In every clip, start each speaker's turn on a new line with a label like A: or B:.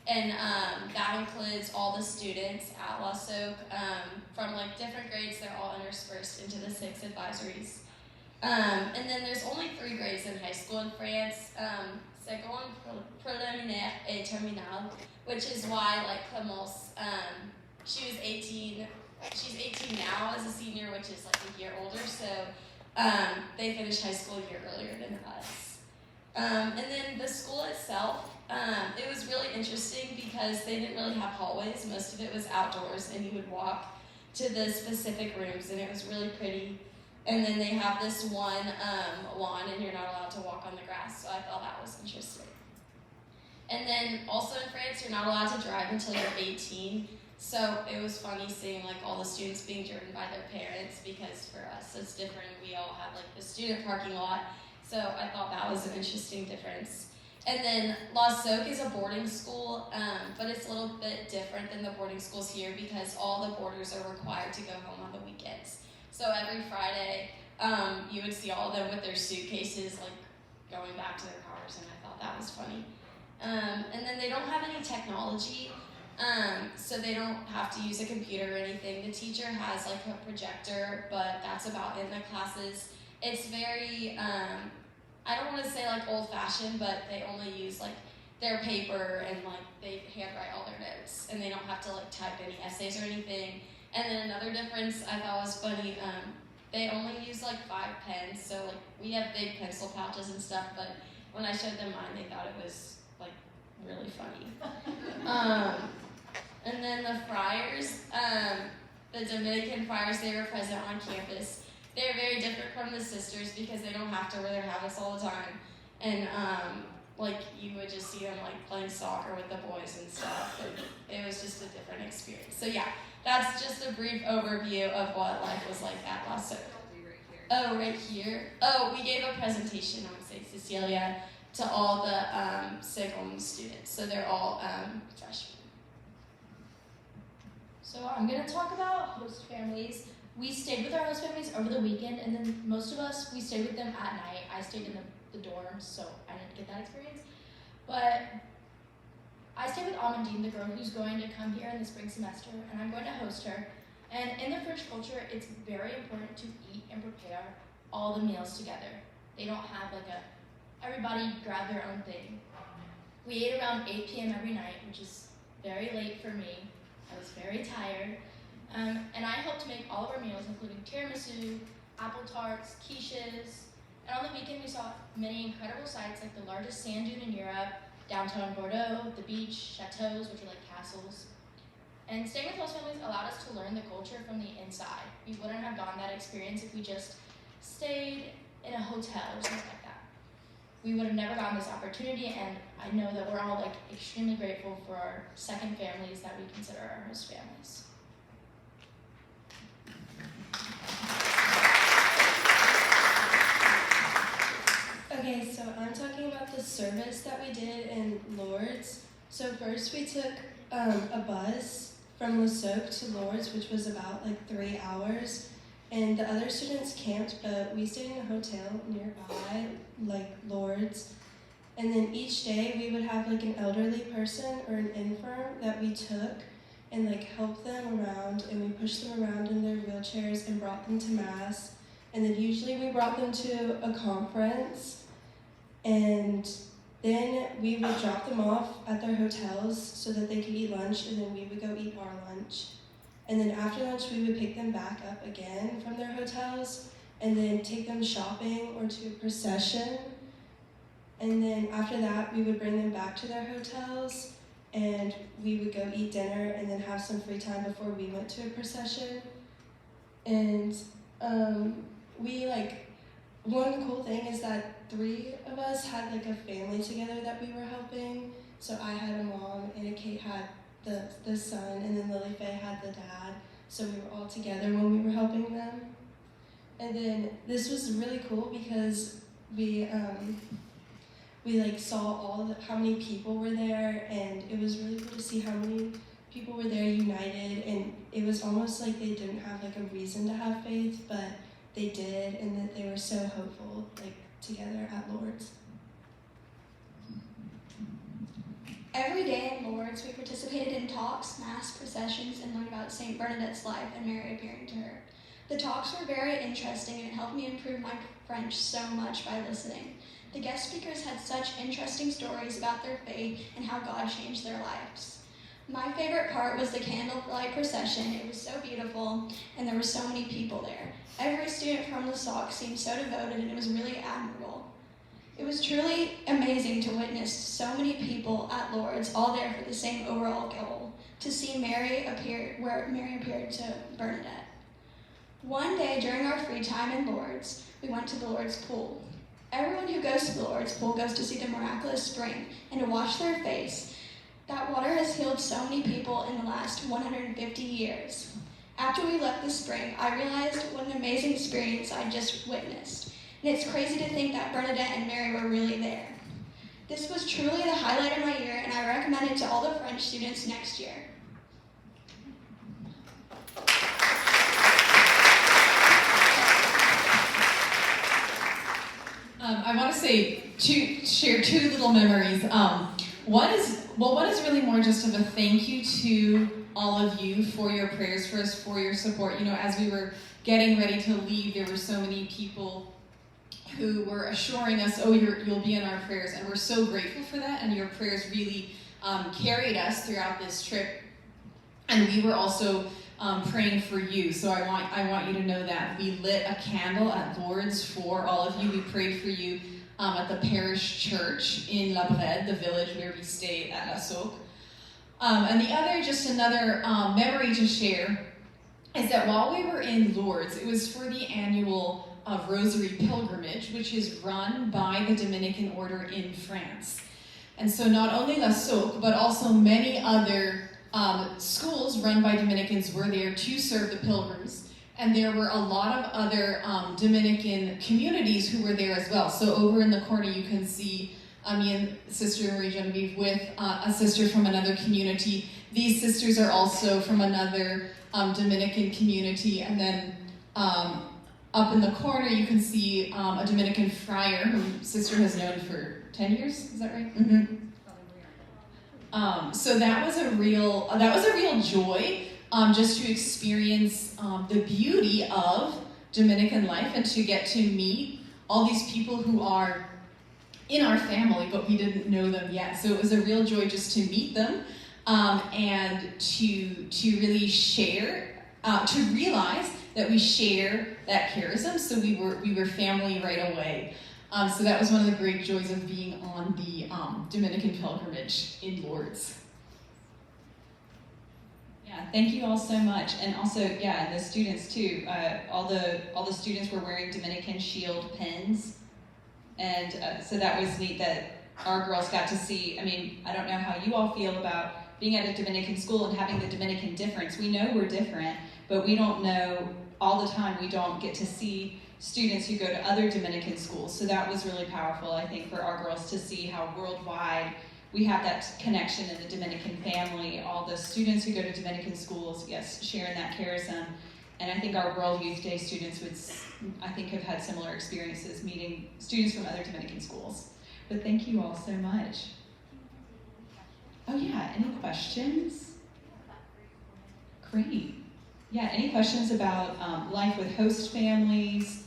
A: And that includes all the students at Lost Oak from like different grades. They're all interspersed into the 6 advisories. And then there's only 3 grades in high school in France, seconde, préliminaire, et terminale, which is why like Clemence, she was 18, she's 18 now as a senior, which is like a year older, so they finished high school a year earlier than us. And then the school itself, it was really interesting because they didn't really have hallways. Most of it was outdoors, and you would walk to the specific rooms, and it was really pretty. And then they have this one lawn, and you're not allowed to walk on the grass, so I thought that was interesting. And then also in France, you're not allowed to drive until you're 18, so it was funny seeing like all the students being driven by their parents, because for us it's different. We all have like the student parking lot, so I thought that was an interesting difference. And then Lost Oak is a boarding school, but it's a little bit different than the boarding schools here because all the boarders are required to go home on the weekends. So every Friday, you would see all of them with their suitcases, like going back to their cars, and I thought that was funny. And then they don't have any technology, so they don't have to use a computer or anything. The teacher has like a projector, but that's about it in the classes. It's very, I don't want to say like old-fashioned, but they only use like their paper and like they handwrite all their notes, and they don't have to like type any essays or anything. And then another difference I thought was funny, they only use like 5 pens, so like we have big pencil pouches and stuff, but when I showed them mine, they thought it was like really funny. And then the friars, the Dominican friars, they were present on campus. They're very different from the sisters because they don't have to wear their habits all the time. And like you would just see them like playing soccer with the boys and stuff. And it was just a different experience. So yeah, that's just a brief overview of what life was like at Lost Oak. Oh, right here. Oh, we gave a presentation on St. Cecilia to all the second students. So they're all freshmen.
B: So I'm going to talk about host families. We stayed with our host families over the weekend, and then most of us, we stayed with them at night. I stayed in the dorms, so I didn't get that experience. But I stayed with Amandine, the girl who's going to come here in the spring semester, and I'm going to host her. And in the French culture, it's very important to eat and prepare all the meals together. They don't have like everybody grab their own thing. We ate around 8 p.m. every night, which is very late for me. I was very tired. And I helped make all of our meals, including tiramisu, apple tarts, quiches. And on the weekend, we saw many incredible sights like the largest sand dune in Europe, downtown Bordeaux, the beach, chateaus, which are like castles. And staying with host families allowed us to learn the culture from the inside. We wouldn't have gotten that experience if we just stayed in a hotel or something like that. We would have never gotten this opportunity, and I know that we're all like extremely grateful for our second families that we consider our host families.
C: Okay, so I'm talking about the service that we did in Lourdes. So first we took a bus from Le Soc to Lourdes, which was about like 3 hours. And the other students camped, but we stayed in a hotel nearby, like Lourdes. And then each day we would have like an elderly person or an infirm that we took and like helped them around, and we pushed them around in their wheelchairs and brought them to Mass. And then usually we brought them to a conference, and then we would drop them off at their hotels so that they could eat lunch, and then we would go eat our lunch. And then after lunch, we would pick them back up again from their hotels and then take them shopping or to a procession. And then after that, we would bring them back to their hotels, and we would go eat dinner and then have some free time before we went to a procession. And one cool thing is that 3 of us had like a family together that we were helping. So I had a mom, Anna Kate had the son, and then Lily Faye had the dad. So we were all together when we were helping them. And then this was really cool because we like saw how many people were there, and it was really cool to see how many people were there united, and it was almost like they didn't have like a reason to have faith, but they did, and that they were so hopeful like together at Lourdes.
D: Every day in Lourdes, we participated in talks, mass, processions, and learned about St. Bernadette's life and Mary appearing to her. The talks were very interesting, and it helped me improve my French so much by listening. The guest speakers had such interesting stories about their faith and how God changed their lives. My favorite part was the candlelight procession. It was so beautiful, and there were so many people there. Every student from the SOC seemed so devoted, and it was really admirable. It was truly amazing to witness so many people at Lourdes, all there for the same overall goal, to see Mary appear where Mary appeared to Bernadette. One day during our free time in Lourdes, we went to the Lourdes pool. Everyone who goes to the Lourdes pool goes to see the miraculous spring and to wash their face. That water has healed so many people in the last 150 years. After we left the spring, I realized what an amazing experience I just witnessed. And it's crazy to think that Bernadette and Mary were really there. This was truly the highlight of my year, and I recommend it to all the French students next year.
E: I want to share two little memories. One is really more just of a thank you to all of you for your prayers for us, for your support. You know, as we were getting ready to leave, there were so many people who were assuring us, you'll be in our prayers, and we're so grateful for that, and your prayers really carried us throughout this trip, and we were also praying for you. So I want you to know that we lit a candle at Lourdes for all of you. We prayed for you at the parish church in La Brede, the village where we stayed at La Soque. And the other, just another memory to share, is that while we were in Lourdes, it was for the annual Rosary Pilgrimage, which is run by the Dominican Order in France. And so not only La Soque, but also many other schools run by Dominicans were there to serve the pilgrims. And there were a lot of other Dominican communities who were there as well. So over in the corner you can see me and Sister Marie Genevieve with a sister from another community. These sisters are also from another Dominican community. And then up in the corner you can see a Dominican friar whom Sister has known for 10 years, is that right? Mm-hmm. So that was a real joy, just to experience the beauty of Dominican life and to get to meet all these people who are in our family, but we didn't know them yet. So it was a real joy just to meet them and to really share, to realize that we share that charism. So we were family right away. So that was one of the great joys of being on the Dominican pilgrimage in Lourdes.
F: Yeah, thank you all so much, and also, yeah, the students too. All the students were wearing Dominican shield pins, and so that was neat that our girls got to see. I mean, I don't know how you all feel about being at a Dominican school and having the Dominican difference. We know we're different, but we don't know all the time. We don't get to see students who go to other Dominican schools. So that was really powerful, I think, for our girls to see how worldwide we have that connection in the Dominican family. All the students who go to Dominican schools, yes, sharing that charism. And I think our World Youth Day students have had similar experiences meeting students from other Dominican schools. But thank you all so much. Oh yeah, any questions? Great. Yeah, any questions about life with host families,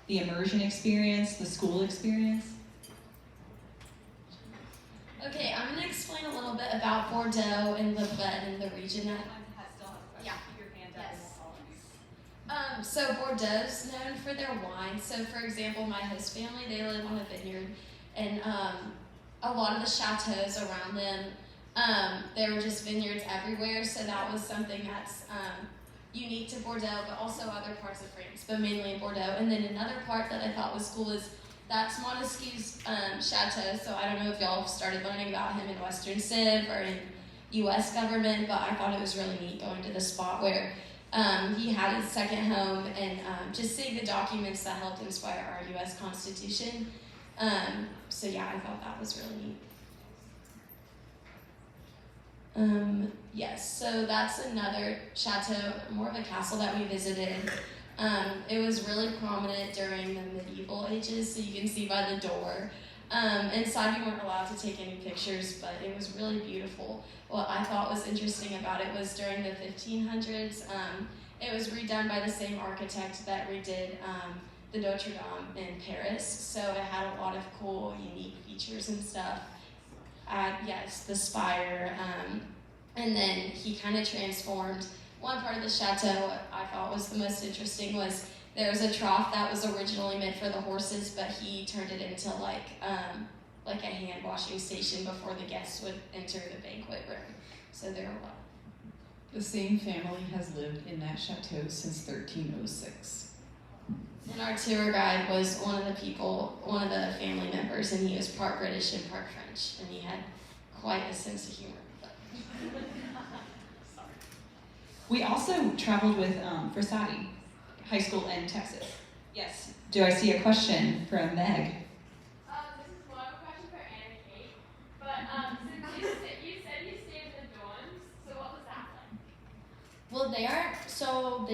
F: the immersion experience, the school experience?
A: Okay, I'm going to explain a little bit about Bordeaux and Le Bled and the region that... Yeah. Yes. So Bordeaux's known for their wine. So for example, my host family, they live on a vineyard, and a lot of the chateaus around them, there were just vineyards everywhere. So that was something that's unique to Bordeaux, but also other parts of France, but mainly in Bordeaux. And then another part that I thought was cool is that's Montesquieu's chateau. So I don't know if y'all have started learning about him in Western Civ or in U.S. government, but I thought it was really neat going to the spot where he had his second home and just seeing the documents that helped inspire our U.S. Constitution. So yeah, I thought that was really neat. Yes, so that's another chateau, more of a castle that we visited. It was really prominent during the medieval ages, so you can see by the door. Inside we weren't allowed to take any pictures, but it was really beautiful. What I thought was interesting about it was during the 1500s, it was redone by the same architect that redid the Notre Dame in Paris, so it had a lot of cool, unique features and stuff. Yes, the spire, and then he kind of transformed one part of the chateau. What I thought was the most interesting was there was a trough that was originally meant for the horses, but he turned it into like a hand washing station before the guests would enter the banquet room. So there were a lot.
E: The same family has lived in that chateau since 1306.
A: And our tour guide was one of the family members, and he was part British and part French, and he had quite a sense of humor.
F: We also traveled with Versati High School in Texas. Yes. Do I see a question from Meg?
G: This is more of a question for Anna and Kate. But since you said you stayed in the dorms, so what was that like?
B: Well, they aren't, so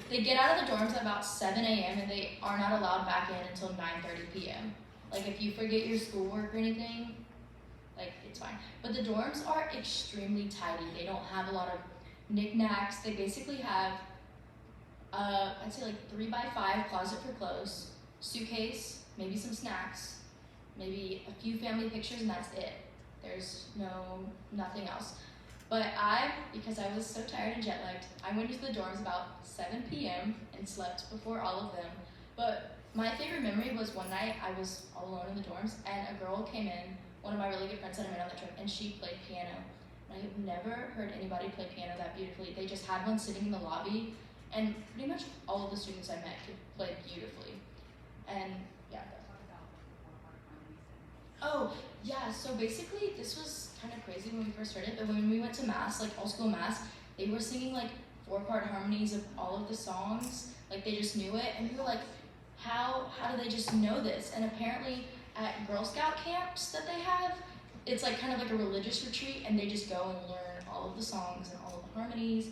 B: they get out of the dorms at about 7 a.m. and they are not allowed back in until 9:30 p.m. Like, if you forget your schoolwork or anything, like, it's fine. But the dorms are extremely tidy. They don't have a lot of knickknacks. They basically have, I'd say like 3x5 closet for clothes, suitcase, maybe some snacks, maybe a few family pictures, and that's it. There's nothing else. But because I was so tired and jet lagged, I went into the dorms about 7 p.m. and slept before all of them. But my favorite memory was one night I was all alone in the dorms, and a girl came in, one of my really good friends that I met on that trip, and she played piano. And I have never heard anybody play piano that beautifully. They just had one sitting in the lobby, and pretty much all of the students I met could play beautifully. And yeah. Oh, yeah, so basically this was kind of crazy when we first heard it, but when we went to mass, like all school mass, they were singing like 4-part harmonies of all of the songs, like they just knew it, and we were like, how do they just know this? And apparently at Girl Scout camps that they have, it's like kind of like a religious retreat, and they just go and learn all of the songs and all of the harmonies,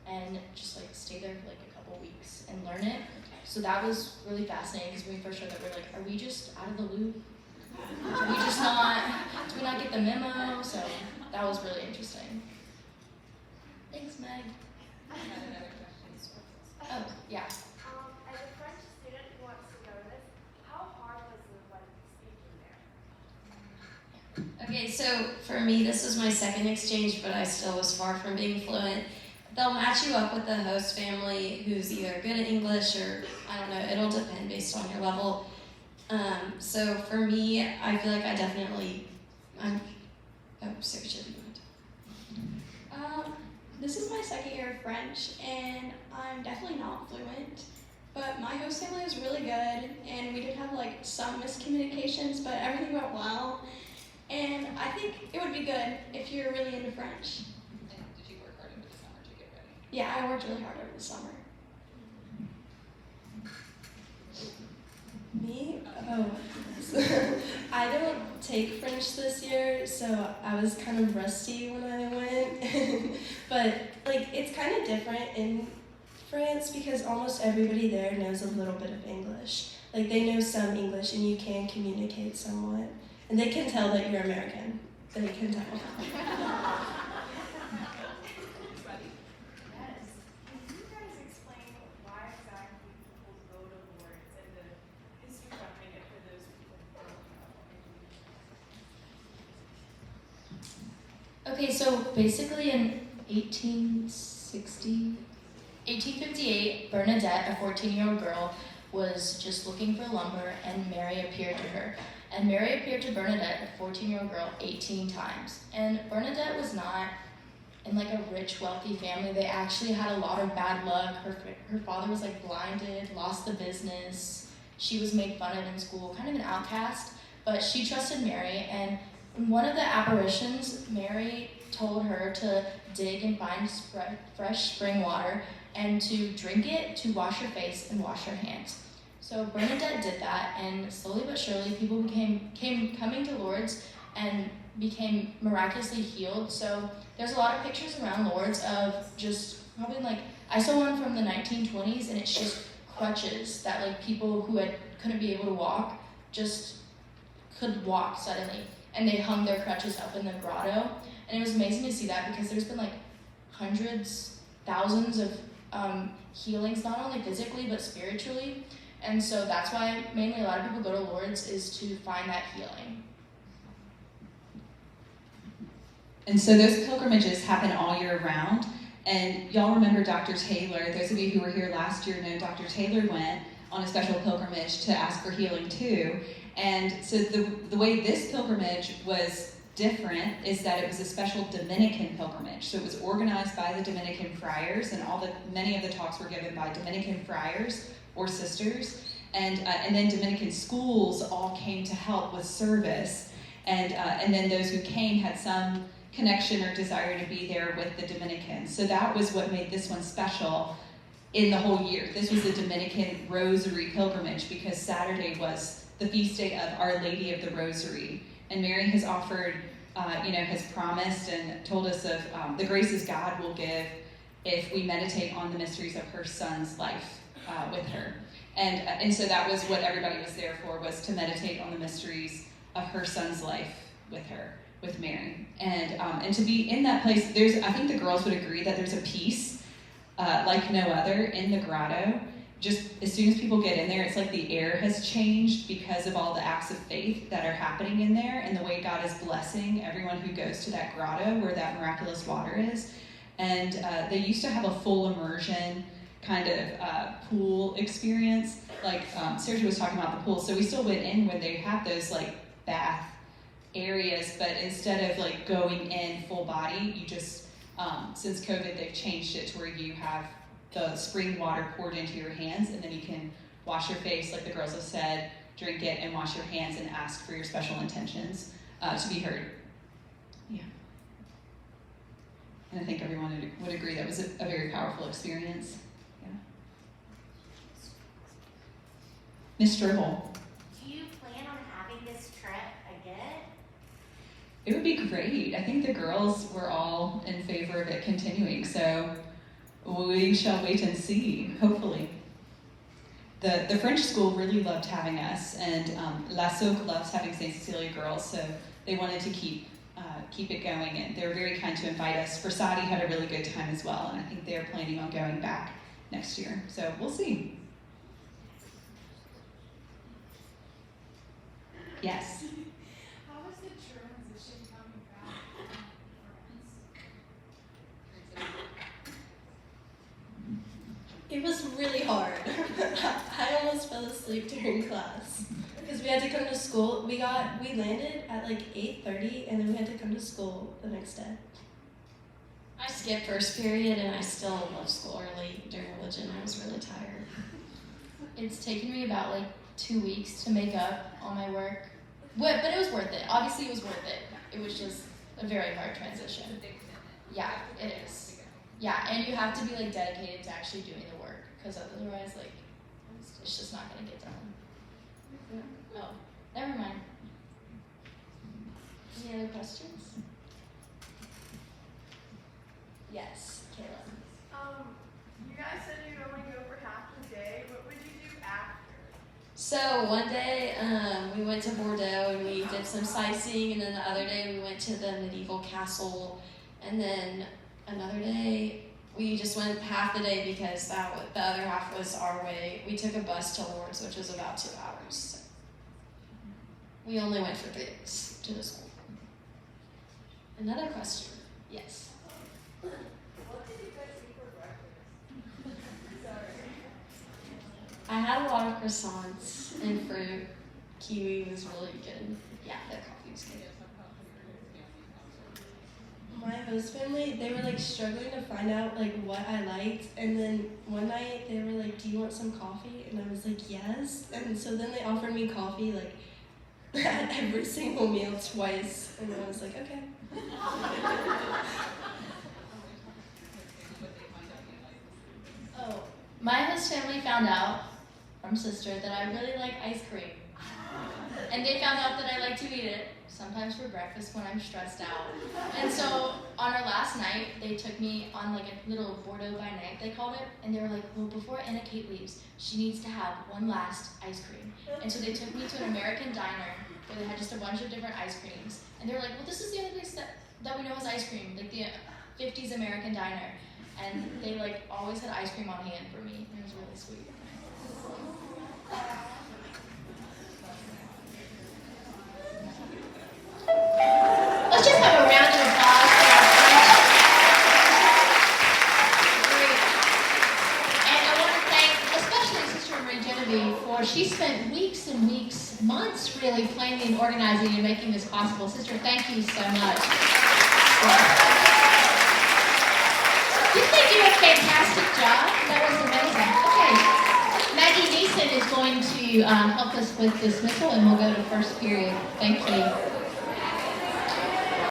B: and just like stay there for like a couple weeks and learn it. So that was really fascinating, because when we first heard that, we were like, are we just out of the loop? Do we not get the memo? So that was really interesting. Thanks, Meg. Oh, yeah.
G: As a French student who wants to go to this, how hard was it speaking there?
A: Okay, so for me, this was my second exchange, but I still was far from being fluent. They'll match you up with a host family who's either good at English or, I don't know, it'll depend based on your level. So for me, I feel like Sarah, should you
D: This is my second year of French, and I'm definitely not fluent, but my host family was really good, and we did have like some miscommunications, but everything went well, and I think it would be good if you're really into French.
F: And did you work hard over the summer to get ready?
D: Yeah, I worked really hard over the summer.
C: Me? Oh. I don't take French this year, so I was kind of rusty when I went. But like, it's kind of different in France because almost everybody there knows a little bit of English. Like, they know some English and you can communicate somewhat. And they can tell that you're American. They can tell.
B: Okay, so basically in 1858, Bernadette, a 14-year-old girl, was just looking for lumber, and Mary appeared to her. And Mary appeared to Bernadette, a 14-year-old girl, 18 times. And Bernadette was not in like a rich, wealthy family. They actually had a lot of bad luck. Her father was like blinded, lost the business. She was made fun of in school, kind of an outcast. But she trusted Mary, and in one of the apparitions, Mary told her to dig and find fresh spring water and to drink it, to wash her face and wash her hands. So Bernadette did that, and slowly but surely people came coming to Lourdes and became miraculously healed. So there's a lot of pictures around Lourdes of just probably like, I saw one from the 1920s, and it's just crutches that like people who couldn't be able to walk just could walk suddenly, and they hung their crutches up in the grotto. And it was amazing to see that because there's been like hundreds, thousands of healings, not only physically but spiritually. And so that's why mainly a lot of people go to Lourdes, is to find that healing.
F: And so those pilgrimages happen all year round. And y'all remember Dr. Taylor. Those of you who were here last year know Dr. Taylor went on a special pilgrimage to ask for healing too. And so the way this pilgrimage was different is that it was a special Dominican pilgrimage. So it was organized by the Dominican friars, and many of the talks were given by Dominican friars or sisters. And then Dominican schools all came to help with service. And then those who came had some connection or desire to be there with the Dominicans. So that was what made this one special in the whole year. This was a Dominican Rosary pilgrimage because Saturday was the feast day of Our Lady of the Rosary. And Mary has offered, has promised and told us of the graces God will give if we meditate on the mysteries of her son's life with her. And so that was what everybody was there for, was to meditate on the mysteries of her son's life with her, with Mary. And to be in that place, I think the girls would agree that there's a peace like no other in the grotto. Just as soon as people get in there, it's like the air has changed because of all the acts of faith that are happening in there and the way God is blessing everyone who goes to that grotto where that miraculous water is. And they used to have a full immersion kind of pool experience. Like Sergio was talking about the pool. So we still went in when they had those like bath areas, but instead of like going in full body, you just, since COVID, they've changed it to where you have the spring water poured into your hands, and then you can wash your face, like the girls have said, drink it, and wash your hands and ask for your special intentions to be heard. Yeah. And I think everyone would agree that was a very powerful experience. Yeah. Miss Strobel.
H: Do you plan on having this trip again?
F: It would be great. I think the girls were all in favor of it continuing, so we shall wait and see, hopefully. The French school really loved having us, and La Soc loves having St. Cecilia girls, so they wanted to keep it going, and they were very kind to invite us. Versati had a really good time as well, and I think they're planning on going back next year, so we'll see. Yes?
G: How was the transition coming back from France?
C: It was really hard. I almost fell asleep during class because we had to come to school. We landed at like 8:30, and then we had to come to school the next day.
A: I skipped first period, and I still left school early during religion. I was really tired.
B: It's taken me about like 2 weeks to make up all my work. But it was worth it. Obviously, it was worth it. It was just a very hard transition. Yeah, it is. Yeah, and you have to be like dedicated to actually doing the work, because otherwise, like, it's just not gonna get done. Oh, never mind. Any other questions? Yes, Kayla.
G: You guys said you'd only go for half the day. What would you do after?
A: So one day we went to Bordeaux and we did some sightseeing, and then the other day we went to the medieval castle, and then another day we just went half the day because the other half was our way. We took a bus to Lourdes, which was about 2 hours. So we only went for 3 days to the school. Another question? Yes.
G: What did you guys eat for breakfast? Sorry.
A: I had a lot of croissants and fruit. Kiwi was really good. Yeah, the coffee was good.
C: My host family, they were like struggling to find out like what I liked, and then one night they were like, "Do you want some coffee?" And I was like, "Yes." And so then they offered me coffee like at every single meal twice, and I was like, "Okay."
B: Oh, my host family found out from sister that I really like ice cream. And they found out that I like to eat it, sometimes for breakfast when I'm stressed out. And so on our last last night they took me on like a little Bordeaux by night, they called it, and they were like, well, before Anna Kate leaves, she needs to have one last ice cream. And so they took me to an American diner where they had just a bunch of different ice creams. And they were like, well, this is the only place that we know has ice cream, like the 50s American diner. And they like always had ice cream on hand for me. It was really sweet. Let's just have a round of applause for our friends. Great. And I want to thank especially Sister Marie Genevieve for she spent weeks and weeks, months really planning and organizing and making this possible. Sister, thank you so much. Didn't they do a fantastic job? That was amazing. Okay. Maggie Neeson is going to help us with dismissal and we'll go to first period. Thank you.